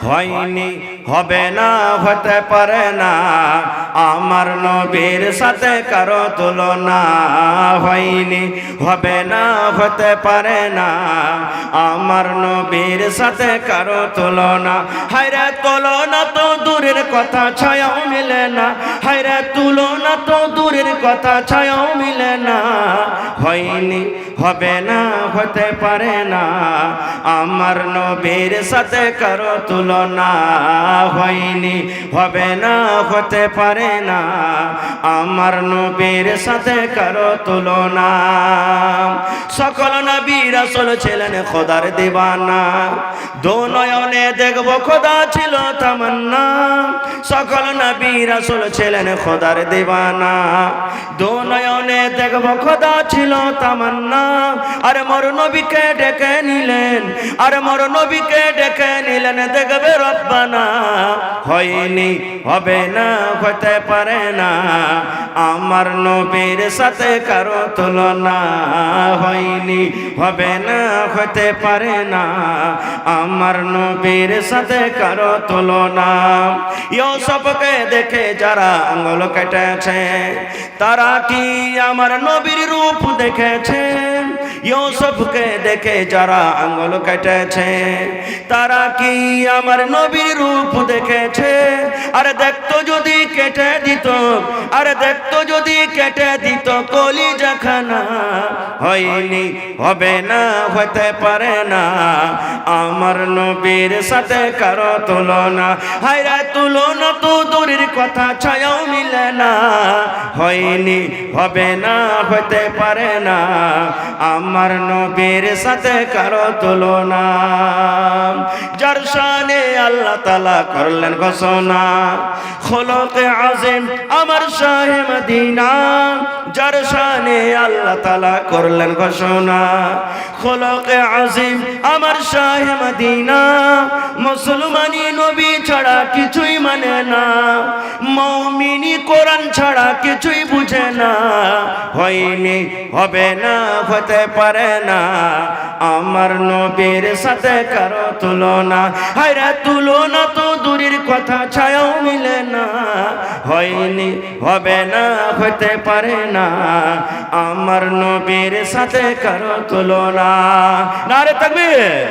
হয়নি হবে না হতে পারে না আমার নবীর সাথে কারো তুলনা হয়নি হবে না হতে পারে না আমার নবীর সাথে কারো তুলনা হায়রে তুলনা তো দূরের কথা ছায়াও মিলে না হায়রে তুলনা তো দূরের কথা ছায়াও মিলে না হয়নি হবে না হতে পারে না আমার নবীর সাথে কারো তুলনা হয়নি হবে না হতে পারে না আমার নবীর সাথে কারো তুলনা সকল নবী রাসূল ছিলেন খোদার দিওয়ানা দো নয়নে দেখব খোদা ছিল তামান্না সকল নবী রাসূল ছিলেন খোদার দিওয়ানা দো নয়নে দেখব খোদা ছিল তামান্না আর মোর নবীকে ডেকে নিলেন আর মোর নবীকে ডেকে নিলেন দেখবে রব্বানা হয়নি হবে না হতে পারে না আমার নবীর সাথে কারো তুলনা হয়নি হবে না হতে পারে না আমার নবীর সাথে কারো তুলনা ইউসুফকে দেখে যারা আঙ্গুল কেটেছে তারা কি আমার নবীর রূপ দেখেছে ইউসুফকে দেখে যারা আঙ্গুল কেটেছে তারা কি আমার নবীর রূপ দেখেছে আরে দেখতো যদি কেটে দিত আরে দেখতো যদি কেটে দিত কলিজাখানা হয়নি হবে না হতে পারে না আমার নবীর সাথে কারো তুলনা হায়রে তুলনা তো দূরের কথা ছায়াও মিলে না হয়নি হবে না হতে পারে না আমার নবীর সাথে কারো তুলনা যার শানে আল্লাহ তাআলা করলেন ঘোষণা খলকে আযীম আমার শাহে মদিনা যার শানে আল্লাহ তাআলা করলেন ঘোষণা খলকে আযীম আমার শাহে মদিনা মুসলমানি নবী ছাড়া কিছুই মানে না মুমিনি কোরআন ছাড়া কিছুই বুঝে না হয়নি হবে না হতে পারে না আমার নবীর সাথে কারো তুলনা হায়রে তুলনা তো দূরের কথা ছায়াও মিলে না হয়নি হবে না হতে পারে না আমার নবীর সাথে কারো তুলনা নারে তাকবীর।